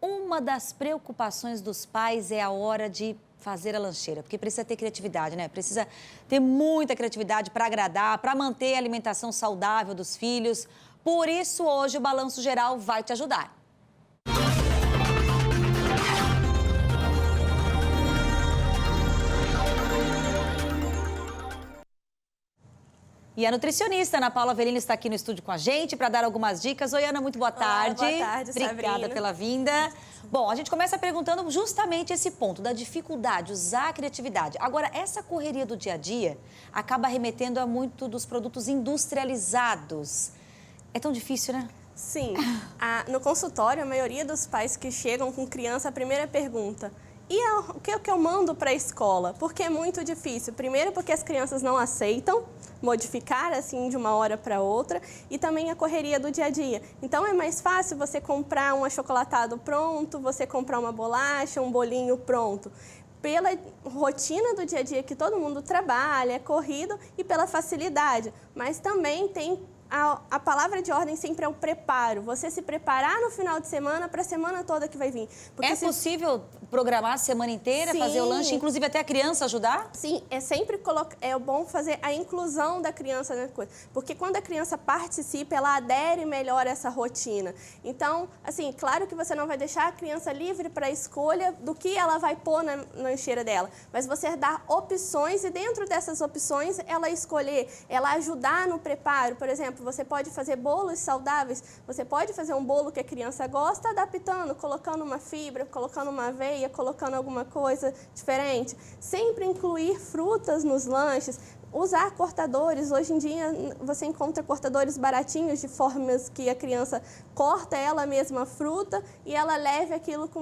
Uma das preocupações dos pais é a hora de fazer a lancheira, porque precisa ter criatividade, né? Precisa ter muita criatividade para agradar, para manter a alimentação saudável dos filhos. Por isso, hoje o Balanço Geral vai te ajudar. E a nutricionista Ana Paula Avelino está aqui no estúdio com a gente para dar algumas dicas. Oi, Ana, muito boa tarde. Olá, boa tarde, Obrigada Sabrina. pela vinda. Bom, a gente começa perguntando justamente esse ponto da dificuldade, usar a criatividade. Agora, essa correria do dia a dia acaba remetendo a muito dos produtos industrializados. É tão difícil, né? Sim. No consultório, a maioria dos pais que chegam com criança, a primeira pergunta: o que eu mando para a escola? Porque é muito difícil. Primeiro, porque as crianças não aceitam modificar assim de uma hora para outra, e também a correria do dia a dia. Então é mais fácil você comprar um achocolatado pronto, você comprar uma bolacha, um bolinho pronto. Pela rotina do dia a dia que todo mundo trabalha, é corrido, e pela facilidade. Mas também tem a palavra de ordem sempre é o preparo. Você se preparar no final de semana para a semana toda que vai vir. Porque possível programar a semana inteira, Sim. fazer o lanche, inclusive até a criança ajudar? Sim, é sempre bom fazer a inclusão da criança na coisa. Porque quando a criança participa, ela adere melhor a essa rotina. Então, assim, claro que você não vai deixar a criança livre para a escolha do que ela vai pôr na lancheira dela. Mas você dá opções e dentro dessas opções ela escolher, ela ajudar no preparo. Por exemplo, você pode fazer bolos saudáveis, você pode fazer um bolo que a criança gosta, adaptando, colocando uma fibra, colocando uma aveia, colocando alguma coisa diferente. Sempre incluir frutas nos lanches, usar cortadores. Hoje em dia você encontra cortadores baratinhos de formas que a criança corta ela mesma a fruta e ela leve aquilo com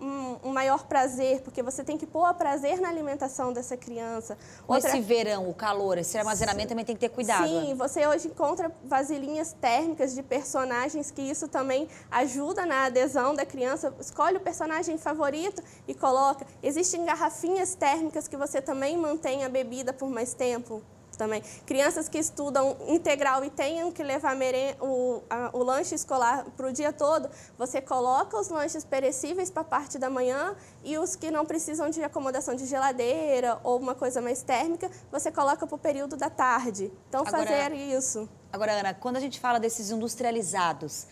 um maior prazer, porque você tem que pôr prazer na alimentação dessa criança. Esse verão, o calor, esse armazenamento também tem que ter cuidado. Sim, você hoje encontra vasilhinhas térmicas de personagens, que isso também ajuda na adesão da criança. Escolhe o personagem favorito e coloca. Existem garrafinhas térmicas que você também mantém a bebida por mais tempo. Também. Crianças que estudam integral e tenham que levar o lanche escolar para o dia todo, você coloca os lanches perecíveis para a parte da manhã e os que não precisam de acomodação de geladeira ou uma coisa mais térmica, você coloca para o período da tarde. Então, fazer isso. Agora, Ana, quando a gente fala desses industrializados,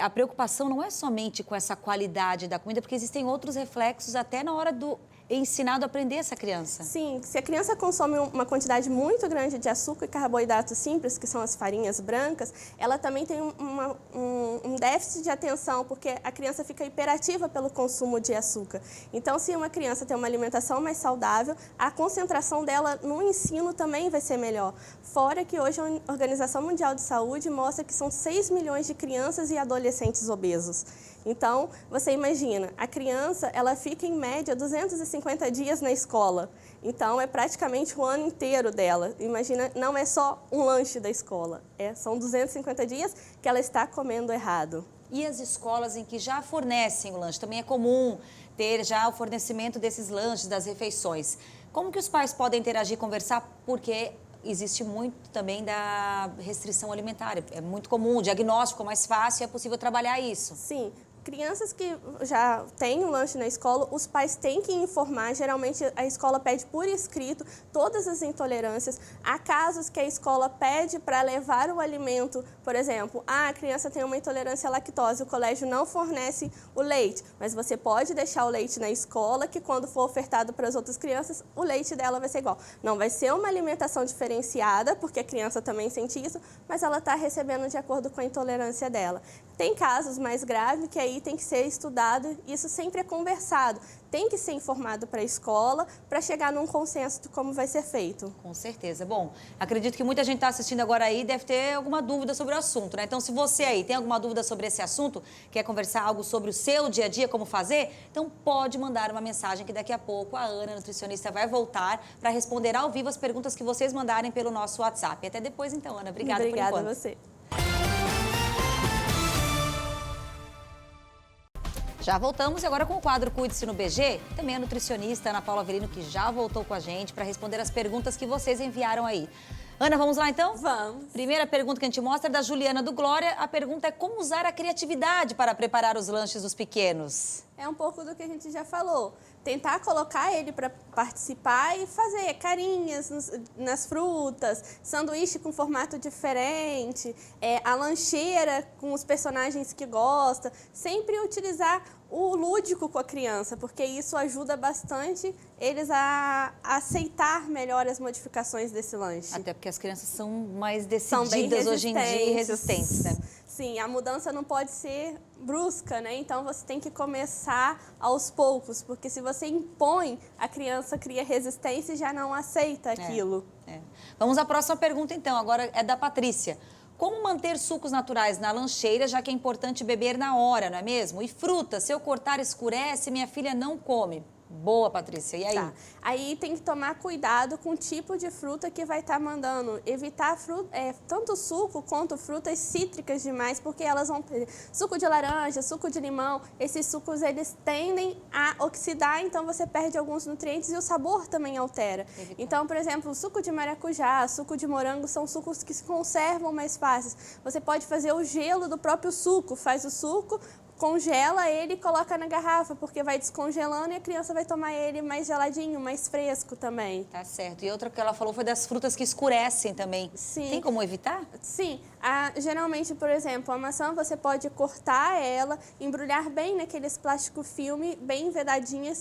a preocupação não é somente com essa qualidade da comida, porque existem outros reflexos até na hora do ensinado a aprender essa criança. Sim, se a criança consome uma quantidade muito grande de açúcar e carboidratos simples, que são as farinhas brancas, ela também tem um déficit de atenção, porque a criança fica hiperativa pelo consumo de açúcar. Então, se uma criança tem uma alimentação mais saudável, a concentração dela no ensino também vai ser melhor. Fora que hoje a Organização Mundial de Saúde mostra que são 6 milhões de crianças e adolescentes obesos. Então, você imagina, a criança, ela fica em média 250 dias na escola. Então, é praticamente o ano inteiro dela. Imagina, não é só um lanche da escola, são 250 dias que ela está comendo errado. E as escolas em que já fornecem o lanche? Também é comum ter já o fornecimento desses lanches, das refeições. Como que os pais podem interagir, conversar? Porque existe muito também da restrição alimentar. É muito comum, o diagnóstico é mais fácil e é possível trabalhar isso. Sim. Crianças que já têm um lanche na escola, os pais têm que informar. Geralmente, a escola pede por escrito todas as intolerâncias. Há casos que a escola pede para levar o alimento, por exemplo, a criança tem uma intolerância à lactose, o colégio não fornece o leite, mas você pode deixar o leite na escola, que quando for ofertado para as outras crianças, o leite dela vai ser igual. Não vai ser uma alimentação diferenciada, porque a criança também sente isso, mas ela está recebendo de acordo com a intolerância dela. Tem casos mais graves que aí tem que ser estudado, isso sempre é conversado. Tem que ser informado para a escola para chegar num consenso de como vai ser feito. Com certeza. Bom, acredito que muita gente está assistindo agora aí deve ter alguma dúvida sobre o assunto, né? Então, se você aí tem alguma dúvida sobre esse assunto, quer conversar algo sobre o seu dia a dia, como fazer, então pode mandar uma mensagem que daqui a pouco a Ana, nutricionista, vai voltar para responder ao vivo as perguntas que vocês mandarem pelo nosso WhatsApp. Até depois, então, Ana. Obrigada por enquanto. Obrigada a você. Já voltamos e agora com o quadro Cuide-se no BG, também a nutricionista Ana Paula Avelino, que já voltou com a gente para responder as perguntas que vocês enviaram aí. Ana, vamos lá então? Vamos. Primeira pergunta que a gente mostra é da Juliana do Glória. A pergunta é como usar a criatividade para preparar os lanches dos pequenos? É um pouco do que a gente já falou. Tentar colocar ele para participar e fazer carinhas nas frutas, sanduíche com formato diferente, a lancheira com os personagens que gosta. Sempre utilizar o lúdico com a criança, porque isso ajuda bastante eles a aceitar melhor as modificações desse lanche. Até porque as crianças são mais São bem decididas hoje em dia e resistentes, né? Sim, a mudança não pode ser brusca, né? Então você tem que começar aos poucos, porque se você impõe, a criança cria resistência e já não aceita aquilo. Vamos à próxima pergunta então, agora é da Patrícia. Como manter sucos naturais na lancheira, já que é importante beber na hora, não é mesmo? E fruta, se eu cortar escurece, minha filha não come. Boa, Patrícia. E aí? Tá. Aí tem que tomar cuidado com o tipo de fruta que vai estar mandando. Evitar tanto suco quanto frutas cítricas demais, porque elas vão ter suco de laranja, suco de limão. Esses sucos, eles tendem a oxidar, então você perde alguns nutrientes e o sabor também altera. Então, por exemplo, suco de maracujá, suco de morango são sucos que se conservam mais fáceis. Você pode fazer o gelo do próprio suco. Faz o suco, congela ele e coloca na garrafa, porque vai descongelando e a criança vai tomar ele mais geladinho, mais fresco também. Tá certo. E outra que ela falou foi das frutas que escurecem também. Sim. Tem como evitar? Sim. Geralmente, por exemplo, a maçã você pode cortar ela, embrulhar bem naqueles plástico filme, bem vedadinha,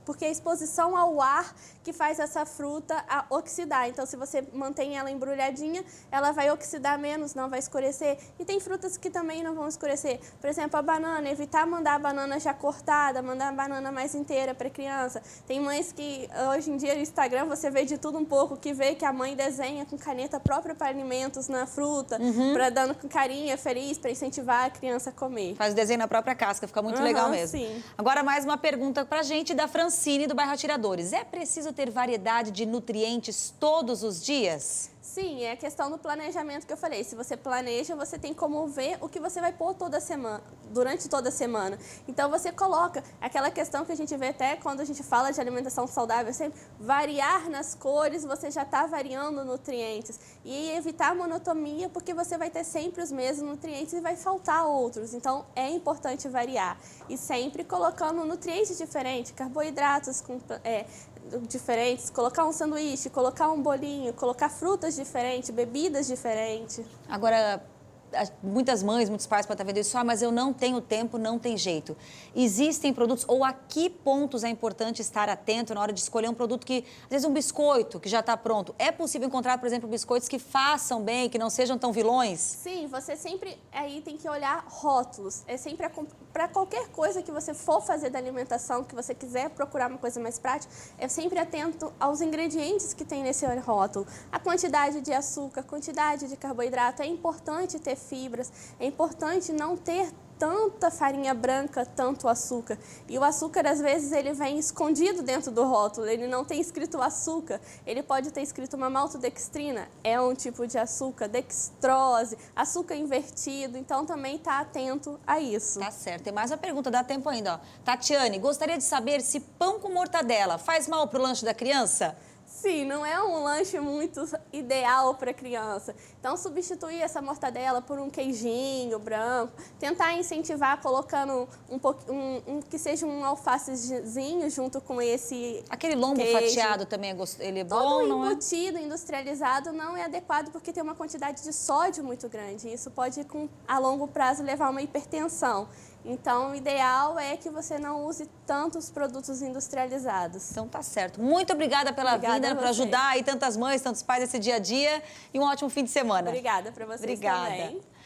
porque a exposição ao ar que faz essa fruta oxidar. Então, se você mantém ela embrulhadinha, ela vai oxidar menos, não vai escurecer. E tem frutas que também não vão escurecer. Por exemplo, a banana, evitar mandar a banana já cortada, mandar a banana mais inteira para a criança. Tem mães que, hoje em dia, no Instagram, você vê de tudo um pouco, que vê que a mãe desenha com caneta própria para alimentos na fruta, para dando com carinho, feliz, para incentivar a criança a comer. Faz o desenho na própria casca, fica muito legal mesmo. Sim. Agora, mais uma pergunta pra gente da Francine, do bairro Atiradores. É preciso ter variedade de nutrientes todos os dias? Sim, é a questão do planejamento que eu falei. Se você planeja, você tem como ver o que você vai pôr toda semana, durante toda a semana. Então, você coloca aquela questão que a gente vê até quando a gente fala de alimentação saudável, sempre variar nas cores, você já está variando nutrientes. E evitar a monotonia, porque você vai ter sempre os mesmos nutrientes e vai faltar outros. Então, é importante variar. E sempre colocando nutrientes diferentes, carboidratos diferentes, colocar um sanduíche, colocar um bolinho, colocar frutas diferentes, bebidas diferentes. Agora, muitas mães, muitos pais podem estar vendo isso, mas eu não tenho tempo, não tem jeito. Existem produtos, ou a que pontos é importante estar atento na hora de escolher um produto que, às vezes, um biscoito que já está pronto. É possível encontrar, por exemplo, biscoitos que façam bem, que não sejam tão vilões? Sim, você sempre aí tem que olhar rótulos. É sempre para qualquer coisa que você for fazer da alimentação, que você quiser procurar uma coisa mais prática, é sempre atento aos ingredientes que tem nesse rótulo. A quantidade de açúcar, a quantidade de carboidrato, é importante ter fibras, é importante não ter tanta farinha branca, tanto açúcar. E o açúcar, às vezes, ele vem escondido dentro do rótulo, ele não tem escrito açúcar, ele pode ter escrito uma maltodextrina, é um tipo de açúcar, dextrose, açúcar invertido, então também está atento a isso. Tá certo. Tem mais uma pergunta, dá tempo ainda, ó. Tatiane, gostaria de saber se pão com mortadela faz mal para o lanche da criança? Sim, não é um lanche muito ideal para criança. Então, substituir essa mortadela por um queijinho branco, tentar incentivar colocando que seja um alfacezinho junto com esse Aquele lombo queijo. Fatiado também ele é bom, Todo não é? embutido, industrializado, não é adequado porque tem uma quantidade de sódio muito grande. Isso pode, a longo prazo, levar a uma hipertensão. Então, o ideal é que você não use tantos produtos industrializados. Então tá certo. Muito obrigada pela vinda, por ajudar aí tantas mães, tantos pais nesse dia a dia. E um ótimo fim de semana. Obrigada para vocês Obrigada. também.